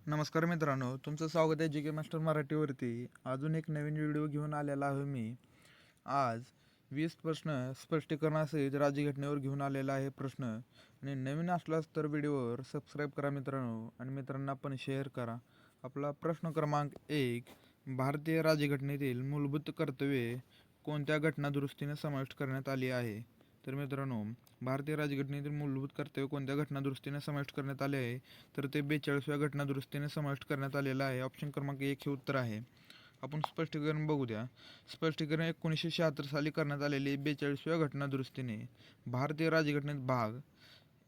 नमस्कार मित्रांनो, तुमचं स्वागत आहे जी के मास्टर मराठीवरती. अजून एक नवीन व्हिडिओ घेऊन आलेला आहे मी. आज 20 प्रश्न स्पष्टीकरणासहित राज्यघटनेवर घेऊन आलेला आहे प्रश्न. आणि नवीन असलास तर व्हिडिओवर सबस्क्राईब करा मित्रांनो आणि मित्रांना पण शेअर करा. आपला प्रश्न क्रमांक 1. भारतीय राज्यघटनेतील मूलभूत कर्तव्ये कोणत्या घटनादुरुस्तीने समाविष्ट करण्यात आली आहे? तर मित्रांनो, भारतीय राज्यघटनेतील मूलभूत कर्तव्य कोणत्या घटनादुरुस्तीने समाविष्ट करण्यात आले आहे? तर ते 42व्या घटनादुरुस्तीने समाविष्ट करण्यात आलेलं आहे. ऑप्शन क्रमांक 1 हे उत्तर आहे. आपण स्पष्टीकरण बघू द्या. स्पष्टीकरण 1976 साली करण्यात आलेली 42व्या घटनादुरुस्तीने भारतीय राज्यघटनेत भाग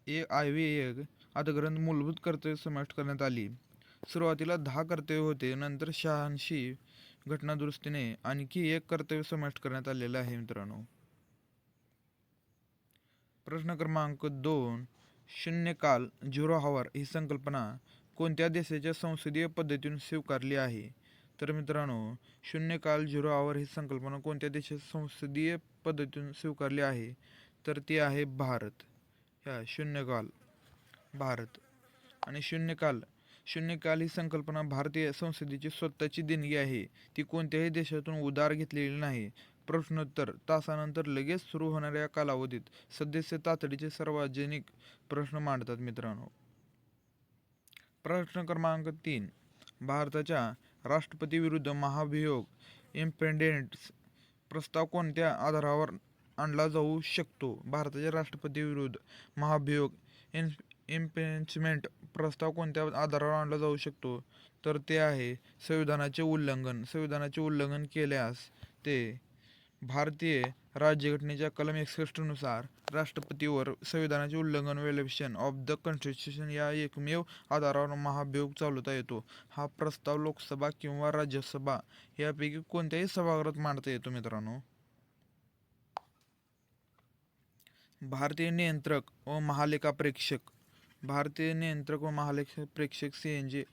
I अधिग्रंथ मूलभूत कर्तव्य समाविष्ट करण्यात आली. सुरुवातीला 10 कर्तव्य होते, नंतर 86 घटनादुरुस्तीने आणखी एक कर्तव्य समाविष्ट करण्यात आलेलं आहे मित्रांनो. प्रश्न क्रमांक 2. शून्यकाल झिरो हॉवर ही संकल्पना कोणत्या देशाच्या संसदीय पद्धतीतून स्वीकारली आहे? तर मित्रांनो, शून्यकाल झिरो हॉवर ही संकल्पना कोणत्या देशाच्या संसदीय पद्धतीतून स्वीकारली आहे? तर ती आहे भारत. ह्या शून्यकाल भारत. आणि शून्यकाल ही संकल्पना भारतीय संसदेची स्वतःची देणगी आहे. ती कोणत्याही देशातून उधार घेतलेली नाही. प्रश्नोत्तर तासानंतर लगेच सुरू होणाऱ्या या कालावधीत सदस्य तातडीचे सार्वजनिक प्रश्न मांडतात मित्रांनो. प्रश्न क्रमांक 3. भारताच्या राष्ट्रपती विरुद्ध महाभियोग इम्पेचमेंट प्रस्ताव कोणत्या आधारावर आणला जाऊ शकतो? भारताच्या राष्ट्रपती विरुद्ध महाभियोग इम्पेचमेंट प्रस्ताव कोणत्या आधारावर आणला जाऊ शकतो? तर ते आहे संविधानाचे उल्लंघन. संविधानाचे उल्लंघन केल्यास ते भारतीय राज्यघटनेच्या कलम 61 नुसार राष्ट्रपतीवर संविधानाचे उल्लंघन व्हायोलेशन ऑफ द कॉन्स्टिट्यूशन या एकमेव आधारावर महाभियोग चालवता येतो. हा प्रस्ताव लोकसभा किंवा राज्यसभा यापैकी कोणत्याही सभागृहात मांडता येतो मित्रांनो. भारतीय नियंत्रक व महालेखापरीक्षक CAG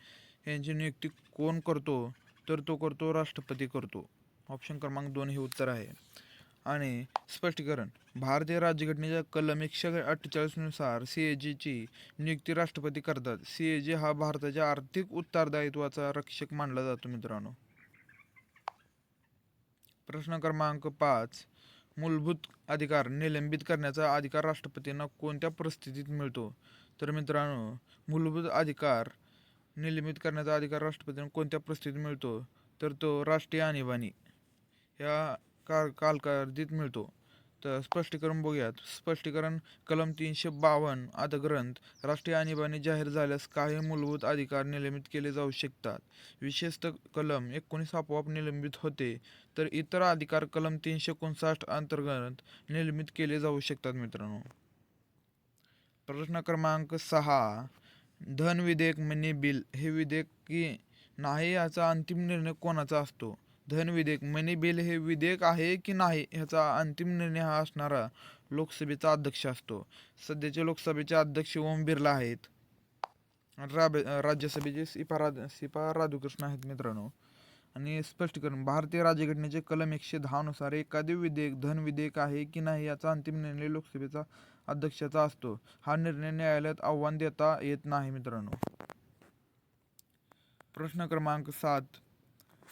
यांची नियुक्ती कोण करतो? तर तो करतो राष्ट्रपती करतो. ऑप्शन क्रमांक 2 हे उत्तर आहे. आणि स्पष्टीकरण भारतीय राज्यघटनेच्या कलम 148 नुसार CAG ची नियुक्ती राष्ट्रपती करतात. CAG हा भारताच्या आर्थिक उत्तरदायित्वाचा रक्षक मानला जातो मित्रांनो. प्रश्न क्रमांक 5. मूलभूत अधिकार निलंबित करण्याचा अधिकार राष्ट्रपतींना कोणत्या परिस्थितीत मिळतो? तर मित्रांनो, मूलभूत अधिकार निलंबित करण्याचा अधिकार राष्ट्रपतींना कोणत्या परिस्थितीत मिळतो? तर तो राष्ट्रीय आणीबाणी या कालावधीत मिळतो. तर स्पष्टीकरण बघूयात. स्पष्टीकरण कलम 352 अधिग्रंथ राष्ट्रीय आणीबाणी जाहीर झाल्यास काही मूलभूत अधिकार निलंबित केले जाऊ शकतात. विशेषतः कलम 19 आपोआप निलंबित होते, तर इतर अधिकार कलम 359 अंतर्गत निलंबित केले जाऊ शकतात मित्रांनो. प्रश्न क्रमांक 6. धन विधेयक मनी बिल हे विधेयक की नाही याचा अंतिम निर्णय कोणाचा असतो? धन विधेयक मनी बिल हे विधेयक आहे की नाही ह्याचा अंतिम निर्णय हा असणारा लोकसभेचा अध्यक्ष असतो. सध्याचे लोकसभेचे अध्यक्ष ओम बिर्ला आहेत. राज्यसभेचे सीपा राधाकृष्ण आहेत मित्रांनो. आणि स्पष्टीकरण भारतीय राज्यघटनेचे कलम 110 नुसार एखादे विधेयक धन विधेयक आहे की नाही याचा अंतिम निर्णय लोकसभेचा अध्यक्षाचा असतो. हा निर्णय न्यायालयात आव्हान देता येत नाही मित्रांनो. प्रश्न क्रमांक 7.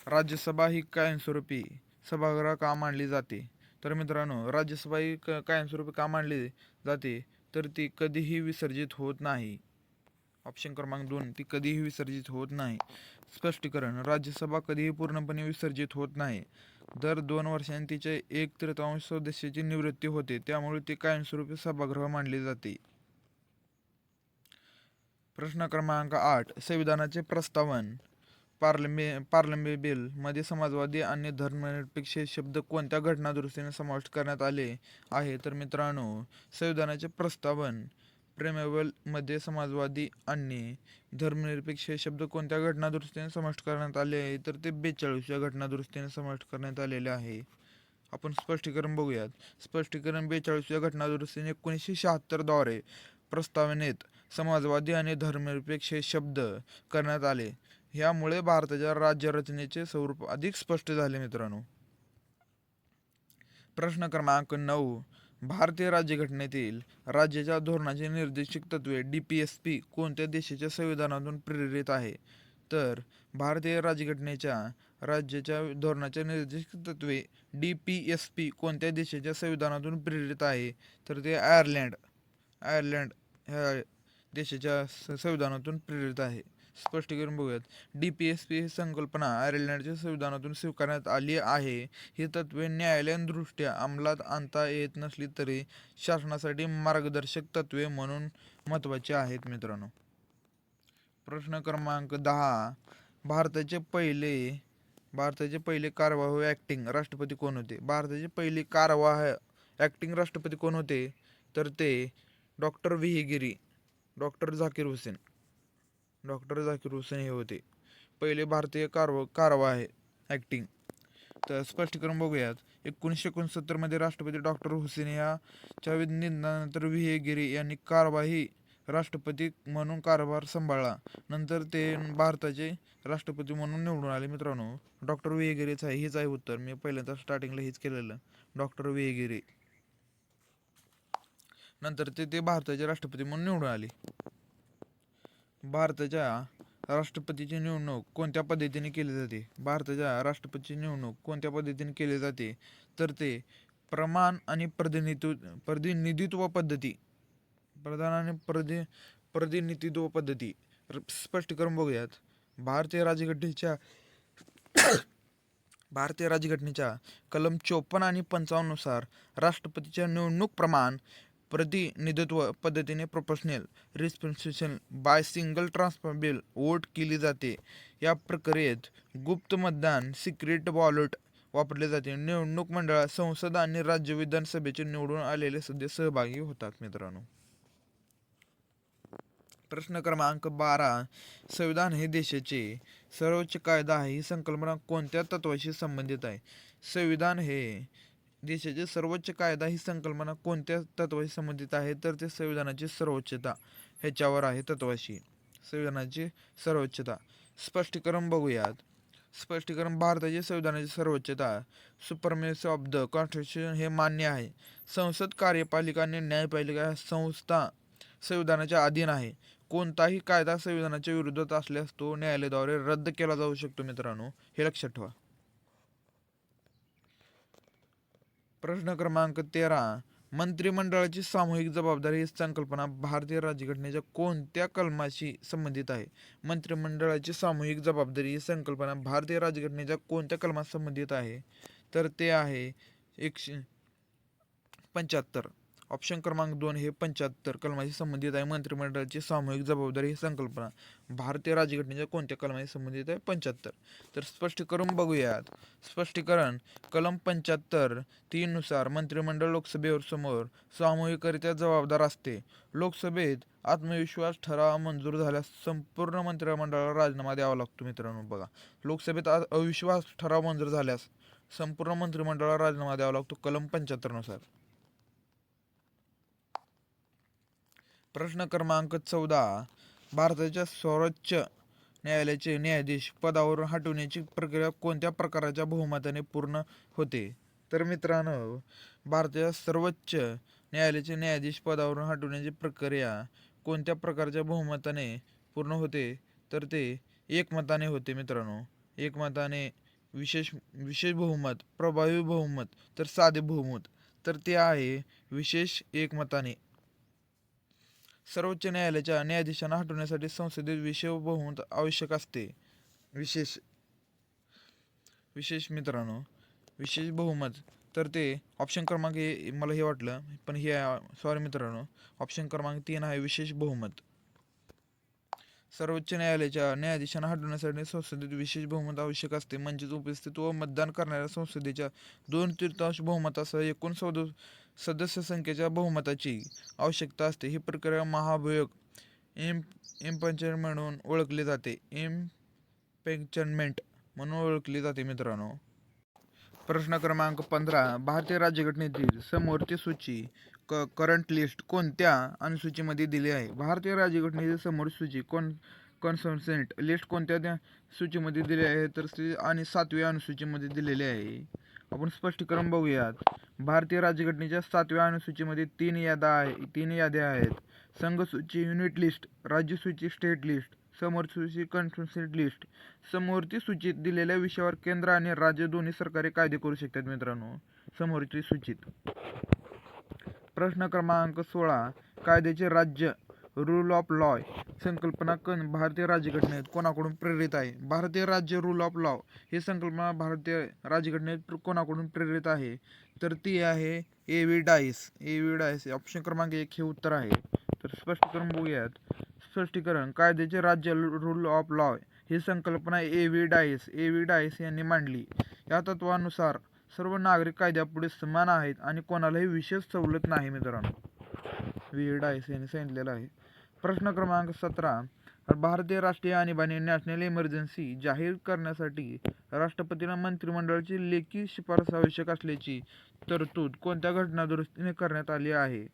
राज्यसभा ही कायमस्वरूपी सभागृह का मानली जाते? तर मित्रांनो, राज्यसभा ही कायमस्वरूपी का मानली जाते? तर ती कधीही विसर्जित होत नाही. ऑप्शन क्रमांक 2, ती कधीही विसर्जित होत नाही. स्पष्टीकरण राज्यसभा कधीही पूर्णपणे विसर्जित होत नाही. दर 2 वर्षांनी तिच्या 1/3 सदस्याची निवृत्ती होते, त्यामुळे ती कायमस्वरूपी सभागृह मानली जाते. प्रश्न क्रमांक 8. संविधानाचे प्रस्तावन पार्लमेंट बिल मध्ये समाजवादी आणि धर्मनिरपेक्ष हे शब्द कोणत्या घटनादुरुस्तीने समाविष्ट करण्यात आले आहे? तर मित्रांनो, संविधानाचे प्रस्तावन प्रेमेबल मध्ये समाजवादी आणि धर्मनिरपेक्ष हे शब्द कोणत्या घटनादुरुस्तीने समाविष्ट करण्यात आले आहे? तर ते 42व्या घटनादुरुस्तीने समाविष्ट करण्यात आलेले आहे. आपण स्पष्टीकरण बघूयात. स्पष्टीकरण 42व्या घटनादुरुस्तीने 1976 द्वारे प्रस्तावनेत समाजवादी आणि धर्मनिरपेक्ष हे शब्द करण्यात आले. ह्यामुळे भारताच्या राज्यरचनेचे स्वरूप अधिक स्पष्ट झाले मित्रांनो. प्रश्न क्रमांक 9. भारतीय राज्यघटनेतील राज्याच्या धोरणाची निर्देशक तत्त्वे DPSP कोणत्या देशाच्या संविधानातून प्रेरित आहे? तर भारतीय राज्यघटनेच्या राज्याच्या धोरणाच्या निर्देशक तत्त्वे DPSP कोणत्या देशाच्या संविधानातून प्रेरित आहे? तर ते आयर्लंड ह्या देशाच्या संविधानातून प्रेरित आहे. स्पष्टीकरण बघूयात. DPSP ही संकल्पना आयर्लंडच्या संविधानातून स्वीकारण्यात आली आहे. ही तत्त्वे न्यायालयीनदृष्ट्या अंमलात आणता येत नसली तरी शासनासाठी मार्गदर्शक तत्त्वे म्हणून महत्त्वाची आहेत मित्रांनो. प्रश्न क्रमांक 10. भारताचे पहिले कार्यवाहू ॲक्टिंग राष्ट्रपती कोण होते? भारताचे पहिले कार्यवाहू ॲक्टिंग राष्ट्रपती कोण होते? तर ते डॉक्टर व्ही गिरी, डॉक्टर झाकीर हुसेन हे होते पहिले भारतीय कारवाह ॲक्टिंग. तर स्पष्टीकरण बघूयात. 1969 मध्ये राष्ट्रपती डॉक्टर हुसेन याच्या निधनानंतर व्ही गिरी यांनी कारवाही राष्ट्रपती म्हणून कारभार सांभाळला. नंतर ते भारताचे राष्ट्रपती म्हणून निवडून आले. मित्रांनो, डॉक्टर व्ही गिरीच आहे, हेच आहे उत्तर. मी पहिल्यांदा स्टार्टिंगला हेच केलेलं, डॉक्टर व्ही गिरी. नंतर ते भारताचे राष्ट्रपती म्हणून निवडून आले. भारताच्या राष्ट्रपतीची निवडणूक कोणत्या पद्धतीने केली जाते? भारताच्या राष्ट्रपतीची निवडणूक कोणत्या पद्धतीने केली जाते? तर ते प्रधान आणि प्रतिनिधित्व पद्धती. स्पष्टीकरण बघूयात. भारतीय राज्यघटनेच्या कलम 54 आणि 55 नुसार राष्ट्रपतीच्या निवडणूक प्रमाण प्रतिनिधित्व पद्धतीने proportional representation by single transferable vote केली जाते. या प्रक्रियेत गुप्त मतदान सिक्रेट बॅलेट वापरले जाते. निवडणूक मंडळात संसद आणि राज्य विधानसभेचे निवडून आलेले सदस्य सहभागी होतात मित्रांनो. प्रश्न क्रमांक 12. संविधान हे देशाचे सर्वोच्च कायदा आहे. ही संकल्पना कोणत्या तत्वाशी संबंधित आहे? संविधान हे देशाचे सर्वोच्च कायदा ही संकल्पना कोणत्या तत्वाशी संबंधित आहे? तर ते संविधानाची सर्वोच्चता ह्याच्यावर आहे, तत्वाशी. संविधानाची सर्वोच्चता. स्पष्टीकरण बघूयात. भारताची संविधानाची सर्वोच्चता सुपरमेसी ऑफ द कॉन्स्टिट्यूशन हे मान्य आहे. संसद, कार्यपालिका आणि न्यायपालिका ह्या संस्था संविधानाच्या अधीन आहे. कोणताही कायदा संविधानाच्या विरोधात असल्यास तो न्यायालयाद्वारे रद्द केला जाऊ शकतो मित्रांनो, हे लक्षात ठेवा. प्रश्न क्रमांक 13. मंत्रिमंडळाची सामूहिक जबाबदारी ही संकल्पना भारतीय राज्यघटनेच्या कोणत्या कलमाशी संबंधित आहे? मंत्रिमंडळाची सामूहिक जबाबदारी ही संकल्पना भारतीय राज्यघटनेच्या कोणत्या कलमाशी संबंधित आहे? तर ते आहे 175. ऑप्शन क्रमांक 2 हे 75 कलमाशी संबंधित आहे. मंत्रिमंडळाची सामूहिक जबाबदारी ही संकल्पना भारतीय राज्यघटनेच्या कोणत्या कलमाशी संबंधित आहे? 75. तर स्पष्टीकरण बघूयात. स्पष्टीकरण कलम 75(3) नुसार मंत्रिमंडळ लोकसभेवर समोर सामूहिकरित्या जबाबदार असते. लोकसभेत आत्मविश्वास ठराव मंजूर झाल्यास संपूर्ण मंत्रिमंडळाला राजीनामा द्यावा लागतो मित्रांनो. बघा, लोकसभेत अविश्वास ठराव मंजूर झाल्यास संपूर्ण मंत्रिमंडळाला राजीनामा द्यावा लागतो कलम 75 नुसार. प्रश्न क्रमांक 14. भारताच्या सर्वोच्च न्यायालयाचे न्यायाधीश पदावरून हटवण्याची प्रक्रिया कोणत्या प्रकारच्या बहुमताने पूर्ण होते? तर मित्रांनो, भारताच्या सर्वोच्च न्यायालयाचे न्यायाधीश पदावरून हटवण्याची प्रक्रिया कोणत्या प्रकारच्या बहुमताने पूर्ण होते? तर ते एकमताने होते मित्रांनो. एकमताने, विशेष बहुमत, प्रभावी बहुमत, तर साधे बहुमत. तर ते आहे विशेष एकमताने. सर्वोच्च न्यायालयाच्या न्यायाधीशांना हटवण्यासाठी संसदेत विशेष बहुमत आवश्यक असते. विशेष मित्रांनो, विशेष बहुमत. तर ते ऑप्शन क्रमांक मला हे वाटलं, पण हे सॉरी मित्रांनो, ऑप्शन क्रमांक 3 आहे विशेष बहुमत. सर्वोच्च न्यायालयाच्या न्यायाधीशांना हटवण्यासाठी संसदेत विशेष बहुमत आवश्यक असते. म्हणजेच उपस्थित व मतदान करणाऱ्या संसदेच्या 2/3 बहुमतासह एकूण सदस्य संख्येच्या बहुमताची आवश्यकता असते. ही प्रक्रिया महाभियोग इम्पीचमेंट म्हणून ओळखली जाते. इम्पीचमेंट म्हणून ओळखली जाते मित्रांनो. प्रश्न क्रमांक 15. भारतीय राज्यघटनेतील समोरची सूची करंट लिस्ट कोणत्या अनुसूचीमध्ये दिली आहे? भारतीय राज्यघटनेची समोरची सूची कन्सेंट लिस्ट कोणत्या सूचीमध्ये दिली आहे? तर आणि 7व्या अनुसूचीमध्ये दिलेली आहे. आपण स्पष्टीकरण बघूयात. भारतीय राज्यघटनेच्या 7व्या अनुसूचीमध्ये 3 याद्या आहेत. संघसूची युनिट लिस्ट, राज्यसूची स्टेट लिस्ट, समवर्ती कन्फरन्स लिस्ट. समवर्ती सूचीत दिलेल्या विषयावर केंद्र आणि राज्य दोन्ही सरकारे कायदे करू शकतात मित्रांनो, समवर्ती सूचीत. प्रश्न क्रमांक 16. कायद्याचे राज्य, रूल ऑफ लॉ संकल्पना भारतीय राज्यघटनेत कोणाकडून प्रेरित आहे? भारतीय राज्य, रूल ऑफ लॉ ही संकल्पना भारतीय राज्यघटनेत कोणाकडून प्रेरित आहे? तर ती आहे ए.व्ही. डायस. ऑप्शन क्रमांक 1 हे उत्तर आहे. तर स्पष्टीकरण बघूयात. स्पष्टीकरण: कायद्याचे राज्य, रूल ऑफ लॉ ही संकल्पना ए.व्ही. डायस यांनी मांडली. या तत्वानुसार सर्व नागरिक कायद्यापुढे समान आहेत आणि कोणालाही विशेष सवलत नाही मित्रांनो. व्ही. डायस यांनी सांगितलेलं आहे. प्रश्न क्रमांक 17. भारतीय राष्ट्रीय आणीबाणी नॅशनल इमर्जन्सी जाहीर करण्यासाठी राष्ट्रपतींना मंत्रिमंडळाची लेखी शिफारस आवश्यक असल्याची तरतूद कोणत्या घटनादुरुस्तीने करण्यात आली आहे?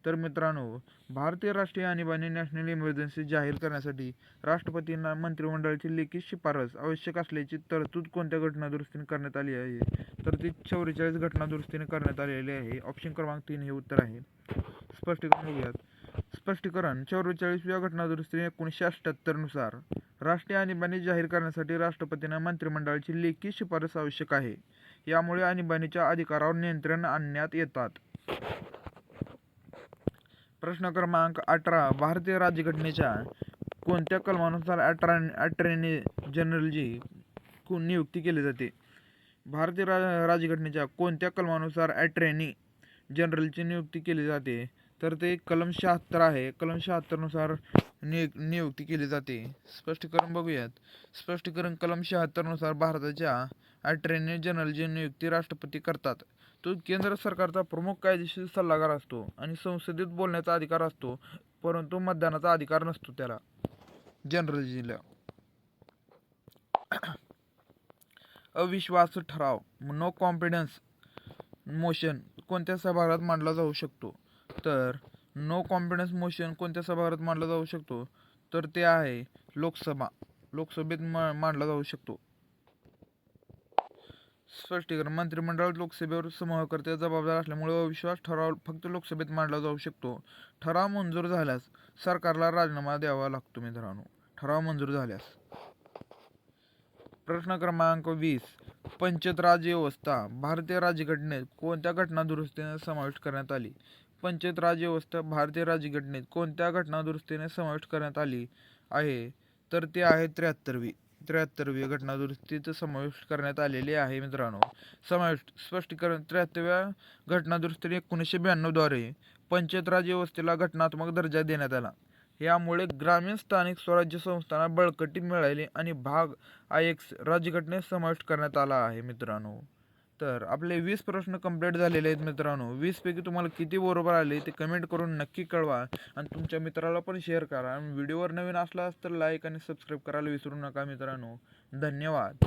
तर मित्रांनो, भारतीय राष्ट्रीय आणीबाणी नॅशनल इमर्जन्सी जाहीर करण्यासाठी राष्ट्रपतींना मंत्रिमंडळाची लेखी शिफारस आवश्यक असल्याची तरतूद कोणत्या घटनादुरुस्तीने करण्यात आली आहे? तर ती 44 घटनादुरुस्तीने करण्यात आलेली आहे. ऑप्शन क्रमांक 3 हे उत्तर आहे. स्पष्टीकरण बघूयात. स्पष्टीकरण: 44व्या घटनादुरुस्ती 1978 नुसार राष्ट्रीय आणीबाणी जाहीर करण्यासाठी राष्ट्रपतींना मंत्रिमंडळाची लेखी शिफारस आवश्यक आहे. यामुळे आणीबाणीच्या अधिकारावर नियंत्रण आणण्यात येतात. प्रश्न क्रमांक 18. भारतीय राज्यघटनेच्या कोणत्या कलमानुसार अटॉर्नी जनरलची नियुक्ती केली जाते? भारतीय राज्यघटनेच्या कोणत्या कलमानुसार अटॉर्नी जनरलची नियुक्ती केली जाते? तर ते कलम 76 आहे. कलम 76 नुसार नियुक्ती केली जाते. स्पष्टीकरण बघूयात. स्पष्टीकरण: कलम 76 नुसार भारताच्या अटॉर्नी जनरलची नियुक्ती राष्ट्रपती करतात. तो केंद्र सरकारचा प्रमुख कायदेशीर सल्लागार असतो आणि संसदेत बोलण्याचा अधिकार असतो, परंतु मतदानाचा अधिकार नसतो त्याला, जनरलजीला. अविश्वास ठराव, नो कॉन्फिडन्स मोशन कोणत्या सभागृहात मांडला जाऊ शकतो? तर नो कॉन्फिडन्स मोशन कोणत्या सभागृहात मांडला जाऊ शकतो? तर ते आहे लोकसभेत मांडला जाऊ शकतो. स्पष्टीकरण: मंत्रिमंडळ लोकसभेवर समूहकर्ते जबाबदार असल्यामुळे अविश्वास ठराव फक्त लोकसभेत मांडला जाऊ शकतो. ठराव मंजूर झाल्यास सरकारला राजीनामा द्यावा लागतो मित्रांनो, ठराव मंजूर झाल्यास. प्रश्न क्रमांक 20. पंचायत राज व्यवस्था भारतीय राज्यघटनेत कोणत्या घटनादुरुस्तीने समाविष्ट करण्यात आली? पंचायत राज व्यवस्था भारतीय राज्यघटनेत कोणत्या घटनादुरुस्तीने समाविष्ट करण्यात आली आहे? तर ते आहे 73वी घटनादुरुस्तीत समाविष्ट करण्यात आलेली आहे मित्रांनो. स्पष्टीकरण: 73व्या घटनादुरुस्तीने 1992 द्वारे पंचायत राज व्यवस्थेला घटनात्मक दर्जा देण्यात आला. यामुळे ग्रामीण स्थानिक स्वराज्य संस्थांना बळकटी मिळाली आणि भाग I राज्यघटनेत समाविष्ट करण्यात आला आहे मित्रांनो. तर आपले 20 प्रश्न कंप्लीट झालेले आहेत मित्रांनो. 20 पैकी तुम्हाला किती बरोबर आले ते कमेंट करून नक्की कळवा आणि तुमच्या मित्राला पण शेअर करा. व्हिडिओवर नवीन असलास तर लाईक आणि सबस्क्राईब करायला विसरू नका मित्रांनो. धन्यवाद.